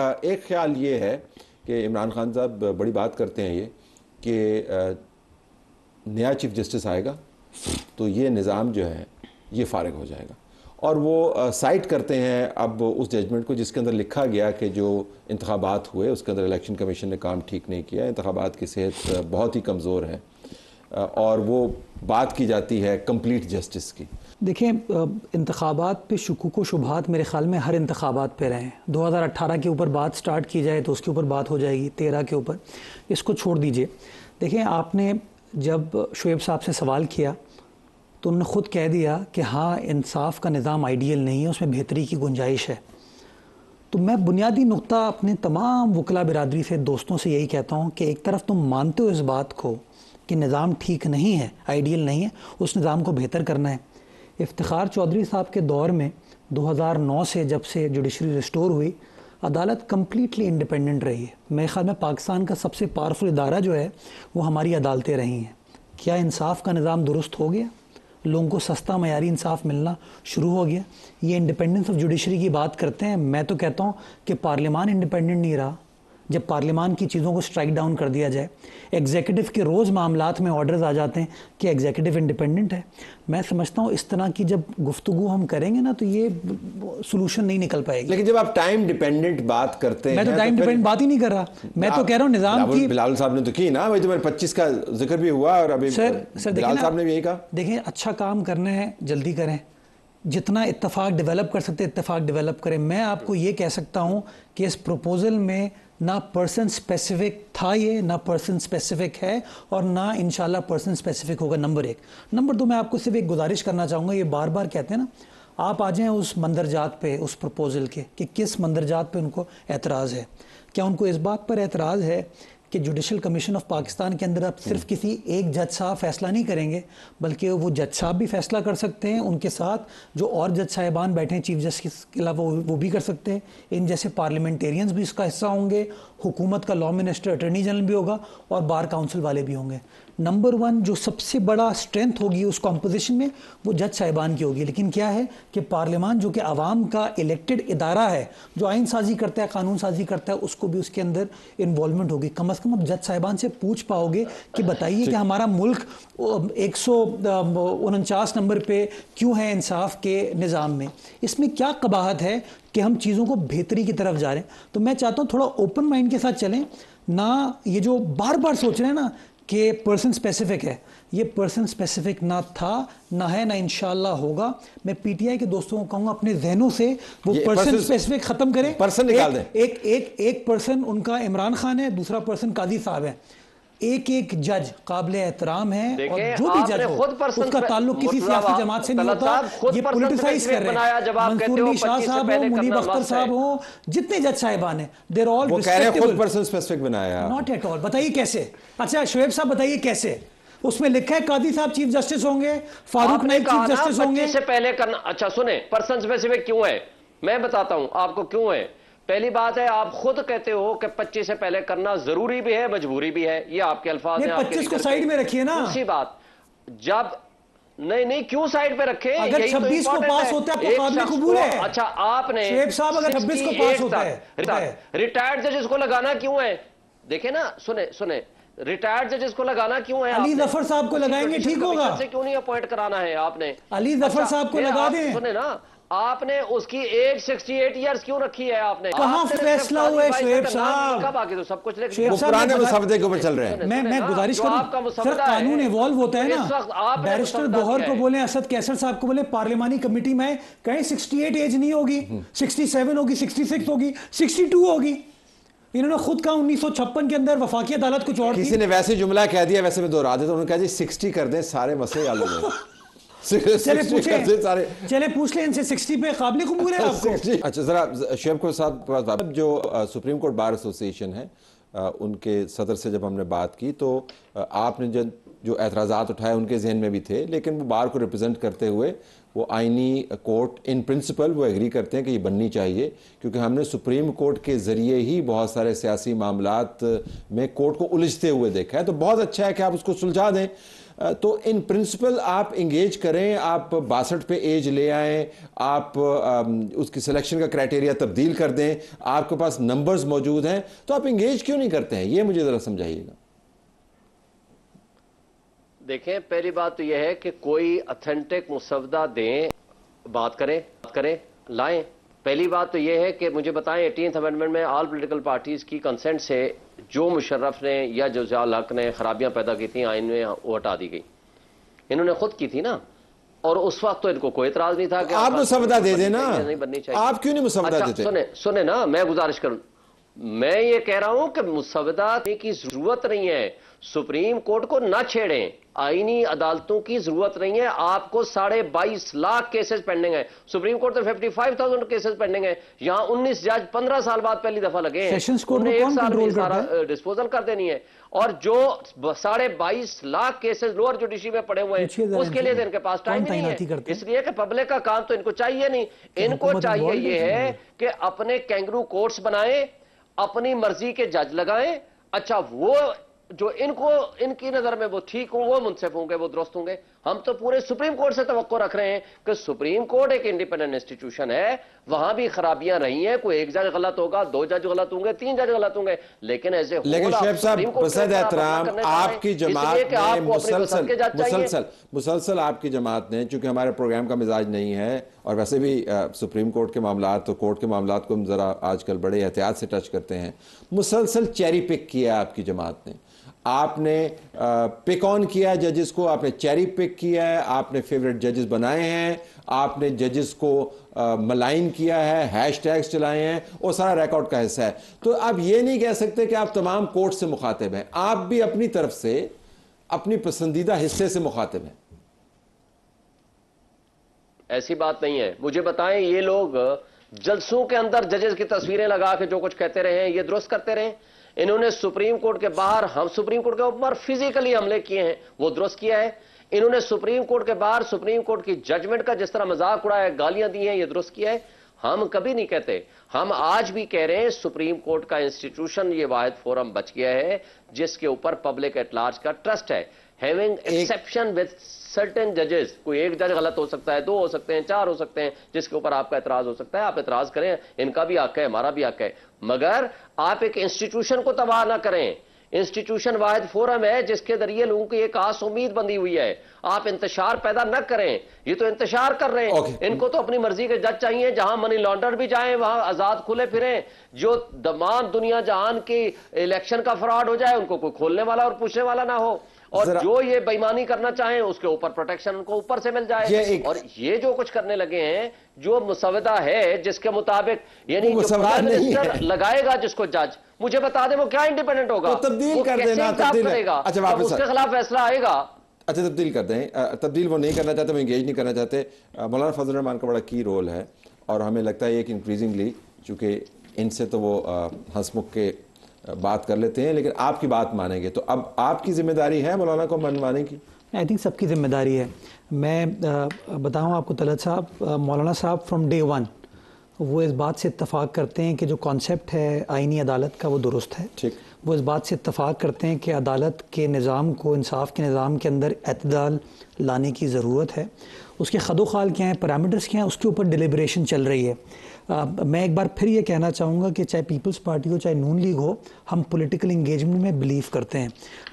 ایک خیال یہ ہے کہ عمران خان صاحب بڑی بات کرتے ہیں یہ کہ نیا چیف جسٹس آئے گا تو یہ نظام جو ہے یہ فارغ ہو جائے گا، اور وہ سائٹ کرتے ہیں اب اس ججمنٹ کو جس کے اندر لکھا گیا کہ جو انتخابات ہوئے اس کے اندر الیکشن کمیشن نے کام ٹھیک نہیں کیا، انتخابات کی صحت بہت ہی کمزور ہے، اور وہ بات کی جاتی ہے کمپلیٹ جسٹس کی۔ دیکھیں، انتخابات پہ شکوک و شبہات میرے خیال میں ہر انتخابات پہ رہے ہیں۔ 2018 کے اوپر بات سٹارٹ کی جائے تو اس کے اوپر بات ہو جائے گی، 13 کے اوپر اس کو چھوڑ دیجئے۔ دیکھیں، آپ نے جب شعیب صاحب سے سوال کیا تو انہوں نے خود کہہ دیا کہ ہاں، انصاف کا نظام آئیڈیل نہیں ہے، اس میں بہتری کی گنجائش ہے۔ تو میں بنیادی نقطہ اپنے تمام وکلا برادری سے، دوستوں سے یہی کہتا ہوں کہ ایک طرف تم مانتے ہو اس بات کو کہ نظام ٹھیک نہیں ہے، آئیڈیل نہیں ہے، اس نظام کو بہتر کرنا ہے۔ افتخار چودھری صاحب کے دور میں 2009 سے جب سے جوڈیشری ریسٹور ہوئی، عدالت کمپلیٹلی انڈیپینڈنٹ رہی ہے۔ میرے خیال میں پاکستان کا سب سے پاورفل ادارہ جو ہے وہ ہماری عدالتیں رہی ہیں۔ کیا انصاف کا نظام درست ہو گیا؟ لوگوں کو سستا معیاری انصاف ملنا شروع ہو گیا؟ یہ انڈیپینڈنس آف جوڈیشری کی بات کرتے ہیں، میں تو کہتا ہوں کہ پارلیمان انڈیپینڈنٹ نہیں رہا۔ جب پارلیمان کی چیزوں کو سٹرائک ڈاؤن کر دیا جائے، ایگزیکٹو کے روز معاملات میں آرڈرز آ جاتے ہیں کہ ایگزیکٹو انڈیپینڈنٹ ہے۔ میں سمجھتا ہوں اس طرح کی جب گفتگو ہم کریں گے نا تو یہ سولوشن نہیں نکل پائے گی۔ لیکن جب آپ ٹائم ڈیپینڈنٹ بات کرتے ہیں، میں تو ٹائم ڈیپینڈنٹ بات ہی نہیں کر رہا، میں تو کہہ رہا ہوں نظام کی۔ بلال صاحب نے تو کی نا، 2025 کا ذکر بھی ہوا، اور ابھی بلال صاحب نے بھی یہی کہا۔ دیکھیں، اچھا کام کرنا ہے جلدی کریں، جتنا اتفاق ڈیولپ کر سکتے اتفاق ڈیولپ کریں۔ میں آپ کو یہ کہہ سکتا ہوں کہ اس پروپوزل میں نہ پرسن سپیسیفک تھا، یہ نہ پرسن سپیسیفک ہے، اور نہ انشاءاللہ پرسن سپیسیفک ہوگا، نمبر ایک۔ نمبر دو، میں آپ کو صرف ایک گزارش کرنا چاہوں گا، یہ بار بار کہتے ہیں نا، آپ آ جائیں اس مندرجات پہ، اس پروپوزل کے، کہ کس مندرجات پہ ان کو اعتراض ہے۔ کیا ان کو اس بات پر اعتراض ہے کہ جوڈیشل کمیشن آف پاکستان کے اندر اب صرف کسی ایک جج صاحب فیصلہ نہیں کریں گے، بلکہ وہ جج صاحب بھی فیصلہ کر سکتے ہیں، ان کے ساتھ جو اور جج صاحبان بیٹھے ہیں چیف جسٹس کے علاوہ وہ بھی کر سکتے ہیں، ان جیسے پارلیمنٹیرینز بھی اس کا حصہ ہوں گے، حکومت کا لاء منسٹر، اٹرنی جنرل بھی ہوگا، اور بار کاؤنسل والے بھی ہوں گے۔ نمبر ون جو سب سے بڑا اسٹرینتھ ہوگی اس کمپوزیشن میں وہ جج صاحبان کی ہوگی۔ لیکن کیا ہے کہ پارلیمان جو کہ عوام کا الیکٹڈ ادارہ ہے، جو آئین سازی کرتا ہے، قانون سازی کرتا ہے، اس کو بھی اس کے اندر انوالومنٹ ہوگی۔ کم از کم اب جج صاحبان سے پوچھ پاؤ گے کہ بتائیے کہ ہمارا ملک 149 نمبر پہ کیوں ہے انصاف کے نظام میں، اس میں کیا قباحت ہے کہ ہم چیزوں کو بہتری کی طرف جا رہے ہیں۔ تو میں چاہتا ہوں تھوڑا اوپن مائنڈ کے ساتھ چلیں، نہ یہ جو بار بار سوچ رہے ہیں نا کہ پرسن سپیسیفک ہے، یہ پرسن سپیسیفک نہ تھا، نہ ہے، نہ انشاءاللہ ہوگا۔ میں پی ٹی آئی کے دوستوں کو کہوں گا اپنے ذہنوں سے وہ پرسن سپیسیفک ختم کریں، پرسن نکال دیں۔ ایک پرسن ان کا عمران خان ہے، دوسرا پرسن قاضی صاحب ہے۔ ایک جج قابل احترام ہے، اور جو بھی جج ہو اس کا تعلق کسی سیاسی جماعت سے نہیں ہوتا۔ یہ پولیٹیسائز کر رہے ہیں، منصور علی شاہ صاحب ہوں، منیب اختر صاحب ہوں، جتنے جج صاحبان ہیں، they're all وہ کہہ رہے ہیں respectable۔ خود پرسن سپیسیفک بنایا۔ Not at all۔ بتائیے کیسے؟ اچھا شعیب صاحب بتائیے کیسے؟ اس میں لکھا ہے قاضی صاحب چیف جسٹس ہوں گے، فاروق نائب چیف جسٹس ہوں گے۔ سے پہلے کرنا، اچھا سنیں، پرسن سپیسیفک کیوں ہے میں بتاتا ہوں آپ کو کیوں ہے۔ پہلی بات ہے، آپ خود کہتے ہو کہ 25 سے پہلے کرنا ضروری بھی ہے، مجبوری بھی ہے، یہ آپ کے الفاظ ہیں۔ 25 کو سائیڈ میں رکھیے نا۔ دوسری بات، جب نہیں کیوں سائیڈ پہ رکھے؟ اگر 26 کو پاس ہوتا ہے آپ کو قابل قبول ہے۔ اچھا آپ نے شعیب صاحب اگر 26 کو پاس ہوتا ہے، ریٹائرڈ ججز کو لگانا کیوں ہے؟ دیکھیں نا، سنیں ریٹائرڈ ججز کو لگانا کیوں ہے؟ علی ظفر صاحب کو لگائیں گے، ٹھیک ہوگا۔ سے کیوں نہیں اپوائنٹ کرانا ہے آپ نے؟ علی ظفر صاحب کو لگا دیں۔ سنیں نا، آپ نے اس کی ایج 68 ایئرز کیوں رکھی ہے؟ آپ نے کہاں فیصلہ ہوا ہے شعیب صاحب؟ کب آگے تو سب کچھ لکھ وہ پرانے مسودے کے اوپر چل رہے ہیں۔ میں گزارش کروں، سر قانون ایوالو ہوتا ہے نا، بیرسٹر گوہر کو بولیں، اسد کیسر صاحب کو بولیں، پارلیمانی کمیٹی میں کہیں 68 ایج نہیں ہوگی، 67 ہوگی، 66 ہوگی، 62 ہوگی۔ انہوں نے خود کہا 1956 کے اندر وفاقی عدالت کچھ اور تھی۔ کسی نے ویسے جملہ کہہ دیا، ویسے میں دوہرا دیتا ہوں، انہوں نے کہا جی 60 کر دیں، سارے مسئلے حل ہو جائیں۔ چلے پوچھ لیں ان سے 60 پہ قابل قبول ہے آپ کو؟ اچھا ذرا شعیب کو صاحب، جو سپریم کورٹ بار ایسوسی ایشن ہے ان کے صدر سے جب ہم نے بات کی تو آپ نے جو اعتراضات اٹھائے ان کے ذہن میں بھی تھے، لیکن وہ بار کو ریپرزینٹ کرتے ہوئے وہ آئینی کورٹ ان پرنسپل وہ ایگری کرتے ہیں کہ یہ بننی چاہیے، کیونکہ ہم نے سپریم کورٹ کے ذریعے ہی بہت سارے سیاسی معاملات میں کورٹ کو الجھتے ہوئے دیکھا ہے۔ تو بہت اچھا ہے کہ آپ اس کو سلجھا دیں۔ تو ان پرنسپل آپ انگیج کریں, آپ 62 پہ ایج لے آئیں, آپ اس کی سلیکشن کا کرائٹیریا تبدیل کر دیں, آپ کے پاس نمبرز موجود ہیں, تو آپ انگیج کیوں نہیں کرتے ہیں؟ یہ مجھے ذرا سمجھائیے گا. دیکھیں, پہلی بات تو یہ ہے کہ کوئی اتھینٹک مسودہ دیں, بات کریں, لائیں. پہلی بات تو یہ ہے کہ مجھے بتائیں 18th امینڈمنٹ میں آل پولیٹیکل پارٹیز کی کنسنٹ سے جو مشرف نے یا جو ضیاء الحق نے خرابیاں پیدا کی تھیں آئین میں, وہ ہٹا دی گئی. انہوں نے خود کی تھی نا, اور اس وقت تو ان کو کوئی اعتراض نہیں تھا کہ آپ مسودہ دے دیں نا, آپ کیوں نہیں مسودہ دیتے؟ سنیں نا, میں گزارش کروں, میں یہ کہہ رہا ہوں کہ مسودہ کی ضرورت نہیں ہے. سپریم کورٹ کو نہ چھیڑیں, آئینی عدالتوں کی ضرورت نہیں ہے. آپ کو 22.5 لاکھ کیسز پینڈنگ ہیں, سپریم کورٹ تو 55,000 کیسز پینڈنگ ہیں. یہاں 19 جج 15 سال بعد پہلی دفعہ لگے ہیں, انہوں نے 1 سال میں سارا ڈسپوزل کر دینی ہے. اور جو 22.5 لاکھ کیسز لوور جوڈیشری میں پڑے ہوئے ہیں, اس کے لیے ان کے پاس ٹائم نہیں ہے, اس لیے کہ پبلک کا کام تو ان کو چاہیے نہیں. ان کو چاہیے یہ ہے کہ اپنے کینگرو کورٹس بنائیں, اپنی مرضی کے جج لگائیں. اچھا, وہ جو ان کی نظر میں وہ ٹھیک ہوں, وہ منصف ہوں گے, وہ درست ہوں گے. ہم تو پورے سپریم کورٹ سے توقع رکھ رہے ہیں کہ سپریم کورٹ ایک انڈیپینڈنٹ انسٹیٹیوشن ہے, وہاں بھی خرابیاں رہی ہیں, کوئی 1 جج غلط ہوگا, 2 جج غلط ہوں گے, 3 جج غلط ہوں گے, لیکن ایسے لیکن شیخ صاحب بصد احترام آپ کی جماعت نے مسلسل آپ کی جماعت نے, چونکہ ہمارے پروگرام کا مزاج نہیں ہے, اور ویسے بھی سپریم کورٹ کے معاملات تو کورٹ کے معاملات کو ہم ذرا آج کل بڑے احتیاط سے ٹچ کرتے ہیں, مسلسل چیری پک کیا آپ کی جماعت نے. آپ نے پک آن کیا ججز کو, آپ نے چیری پک کیا ہے, آپ نے فیوریٹ ججز بنائے ہیں, آپ نے ججز کو ملائن کیا ہے, ہیش ٹیگز چلائے ہیں, وہ سارا ریکارڈ کا حصہ ہے. تو آپ یہ نہیں کہہ سکتے کہ آپ تمام کورٹ سے مخاطب ہیں, آپ بھی اپنی طرف سے اپنی پسندیدہ حصے سے مخاطب ہیں. ایسی بات نہیں ہے. مجھے بتائیں, یہ لوگ جلسوں کے اندر ججز کی تصویریں لگا کے جو کچھ کہتے رہے ہیں, یہ درست کرتے رہے؟ انہوں نے سپریم کورٹ کے باہر ہم سپریم کورٹ کے اوپر فزیکلی حملے کیے ہیں, وہ درست کیا ہے؟ انہوں نے سپریم کورٹ کے باہر سپریم کورٹ کی ججمنٹ کا جس طرح مذاق اڑایا, گالیاں دی ہیں, یہ درست کیا ہے؟ ہم کبھی نہیں کہتے. ہم آج بھی کہہ رہے ہیں سپریم کورٹ کا انسٹیٹیوشن یہ واحد فورم بچ گیا ہے جس کے اوپر پبلک ایٹ لارج کا ٹرسٹ ہے. having exception with certain judges, کوئی 1 جج غلط ہو سکتا ہے, 2 ہو سکتے ہیں, 4 ہو سکتے ہیں, جس کے اوپر آپ کا اعتراض ہو سکتا ہے, آپ اعتراض کریں, ان کا بھی حق ہے, ہمارا بھی حق ہے, مگر آپ ایک انسٹیٹیوشن کو تباہ نہ کریں. انسٹیٹیوشن واحد فورم ہے جس کے ذریعے لوگوں کی ایک آس امید بندی ہوئی ہے. آپ انتشار پیدا نہ کریں, یہ تو انتشار کر رہے ہیں. ان کو تو اپنی مرضی کے جج چاہیے, جہاں منی لانڈر بھی جائیں وہاں آزاد کھلے پھریں, جو تمام دنیا جہان کی الیکشن کا فراڈ ہو جائے ان کو کوئی کھولنے والا اور پوچھنے والا نہ ہو, اور جو یہ بےایمانی کرنا چاہیں اس کے اوپر پروٹیکشن ان کو اوپر سے مل جائے. اور یہ جو کچھ کرنے لگے ہیں, جو مسودہ ہے جس کے مطابق یعنی جو پرائم منسٹر لگائے گا جس کو جج, مجھے بتا دیں وہ کیا انڈیپینڈنٹ ہوگا, تبدیل کر دینا, کرے گا, اس کے خلاف فیصلہ آئے گا. اچھا تبدیل کر دیں, تبدیل وہ نہیں کرنا چاہتے, وہ انگیج نہیں کرنا چاہتے. مولانا فضل الرحمان کا بڑا کی رول ہے, اور ہمیں لگتا ہے کہ انکریزنگلی چونکہ ان سے تو وہ ہنس مکھ کے بات کر لیتے ہیں, لیکن آپ کی بات مانیں گے, تو اب آپ کی ذمہ داری ہے مولانا کو منوانے کی. آئی تھنک سب کی ذمہ داری ہے. میں بتاؤں آپ کو طلعت صاحب, مولانا صاحب فرام ڈے 1 وہ اس بات سے اتفاق کرتے ہیں کہ جو کانسیپٹ ہے آئینی عدالت کا وہ درست ہے. ٹھیک, وہ اس بات سے اتفاق کرتے ہیں کہ عدالت کے نظام کو, انصاف کے نظام کے اندر اعتدال لانے کی ضرورت ہے. اس کے خد و خال کیا ہیں, پیرامیٹرز کیا ہیں, اس کے اوپر ڈیلیبریشن چل رہی ہے. میں ایک بار پھر یہ کہنا چاہوں گا کہ چاہے پیپلز پارٹی ہو چاہے نون لیگ ہو, ہم پولیٹیکل انگیجمنٹ میں بلیو کرتے ہیں.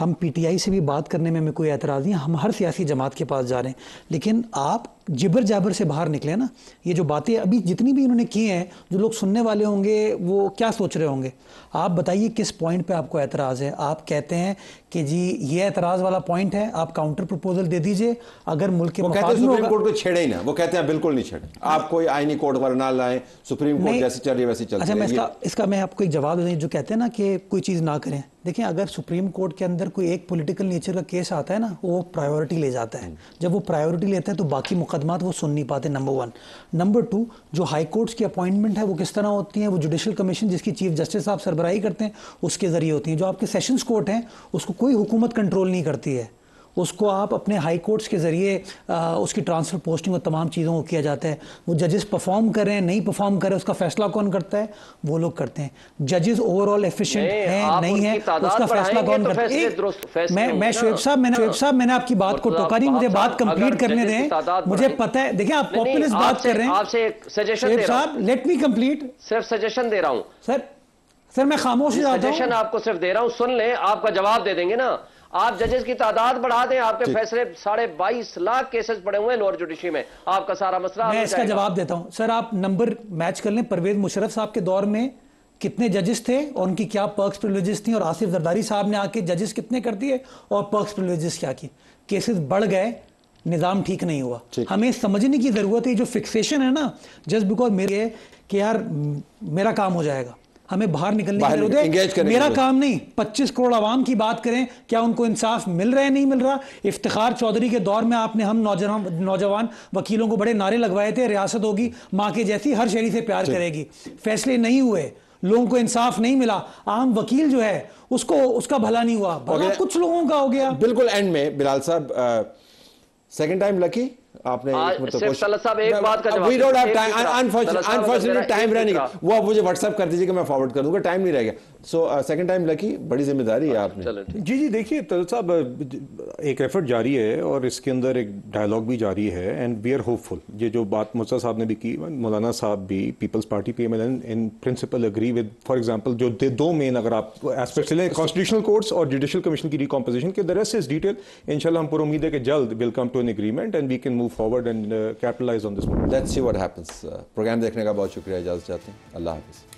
ہم پی ٹی آئی سے بھی بات کرنے میں ہمیں کوئی اعتراض نہیں, ہم ہر سیاسی جماعت کے پاس جا رہے ہیں, لیکن آپ جبر جابر سے باہر نکلیں نا. یہ جو باتیں ابھی جتنی بھی انہوں نے کی ہیں, جو لوگ سننے والے ہوں گے وہ کیا سوچ رہے ہوں گے. آپ بتائیے کس پوائنٹ پہ آپ کو اعتراض ہے. آپ کہتے ہیں کہ جی یہ اعتراض والا پوائنٹ ہے, آپ کاؤنٹر پروپوزل دے دیجئے. اگر ملک کے مفاد میں سپریم کورٹ کو چھیڑے ہی نا, وہ کہتے ہیں بالکل نہیں چھیڑیں, آپ کوئی آئینی کورٹ پر نہ لائیں, سپریم کورٹ جیسی چل رہی ہے ویسی چلتی ہے. اچھا, اس کا میں آپ کو ایک جواب دیں. جو کہتے ہیں نا کہ کوئی چیز نہ کریں, دیکھیں اگر سپریم کورٹ کے اندر کوئی ایک پولیٹیکل نیچر کا کیس آتا ہے نا, وہ پرائیورٹی لے جاتا ہے. جب وہ پرائیورٹی لیتا ہے تو باقی مقدمات وہ سن نہیں پاتے, نمبر 1. نمبر 2, جو ہائی کورٹس کی اپوائنٹمنٹ ہے وہ کس طرح ہوتی ہیں, وہ جوڈیشل کمیشن جس کی چیف جسٹس صاحب سربراہی کرتے ہیں اس کے ذریعے ہوتی ہیں. جو آپ کے سیشنز کورٹ ہیں اس کو کوئی حکومت کنٹرول نہیں کرتی ہے, اس کو آپ اپنے ہائی کورٹس کے ذریعے اس کی ٹرانسفر پوسٹنگ اور تمام چیزوں کو کیا جاتا ہے. وہ ججز پرفارم کر رہے ہیں نہیں پرفارم کر رہے ہیں اس کا فیصلہ کون کرتا ہے؟ وہ لوگ کرتے ہیں. ججز اوور آل ایفیشینٹ ہیں نہیں ہیں اس کا فیصلہ کون کرتا ہے؟ میں شعیب صاحب میں نے آپ کی بات کو ٹوکا نہیں, مجھے بات کمپلیٹ کرنے دیں. مجھے پتہ ہے, دیکھیں آپ پاپولسٹ بات کر رہے ہیں. آپ سے ایک سجیشن شعیب صاحب لیٹ می کمپلیٹ. صرف سجیشن دے رہا ہوں سر میں خاموش ہو جاتا ہوں. سجیشن آپ کو صرف دے رہا ہوں, سن لیں, آپ کا جواب دے دیں گے نا. آپ ججز کی تعداد بڑھا دیں, آپ کے فیصلے 22.5 لاکھ کیسز پڑے ہوئے ہیں لوور جوڈیشری میں, آپ کا سارا مسئلہ. میں اس کا جواب دیتا ہوں. سر آپ نمبر میچ کر لیں, پرویز مشرف صاحب کے دور میں کتنے ججز تھے اور ان کی کیا پرکس پریولیجز تھیں, اور آصف زرداری صاحب نے آ کے ججز کتنے کر دیے اور پرکس پریولیجز کیا کی. کیسز بڑھ گئے, نظام ٹھیک نہیں ہوا. ہمیں سمجھنے کی ضرورت ہے جو فکسیشن ہے نا, جسٹ بیکاز میرے کہ یار میرا کام ہو جائے گا, ہمیں باہر نکلنے کی ضرورت ہے. میرا کام نہیں, 25 کروڑ عوام کی بات کریں, کیا ان کو انصاف مل رہا ہے نہیں مل رہا. افتخار چودھری کے دور میں آپ نے ہم نوجوان وکیلوں کو بڑے نعرے لگوائے تھے, ریاست ہوگی ماں کے جیسی, ہر شہری سے پیار کرے گی. فیصلے نہیں ہوئے, لوگوں کو انصاف نہیں ملا, عام وکیل جو ہے اس کا بھلا نہیں ہوا, بھلا کچھ لوگوں کا ہو گیا. بالکل اینڈ میں بلال صاحب سیکنڈ ٹائم لکی آپ نے ٹائم رہنے کا وہ آپ مجھے واٹس ایپ کر دیجیے کہ میں فارورڈ کر دوں گا, ٹائم نہیں رہ گیا. سو سیکنڈ ٹائم لکی, بڑی ذمہ داری ہے آپ نے. جی دیکھیے طلعت صاحب, ایک ایفرٹ جاری ہے اور اس کے اندر ایک ڈائلاگ بھی جاری ہے, اینڈ وی آر ہوپ فل. یہ جو بات مرزا صاحب نے بھی کی, مولانا صاحب بھی, Peoples Party P M L N in principle agree with, for example جو دو مین اگر آپ ایسپیکٹس لیں, کانسٹیٹیوشنل کورٹس اور جوڈیشل کمیشن کی ریکمپوزیشن کے, the rest is detail. انشاءاللہ ہم پر امید ہے کہ جلد will come to an agreement and we can move forward and capitalize on this moment. Let's see what happens. Programme دیکھنے کا بہت شکریہ, اجازت چاہتے ہیں, اللہ حافظ.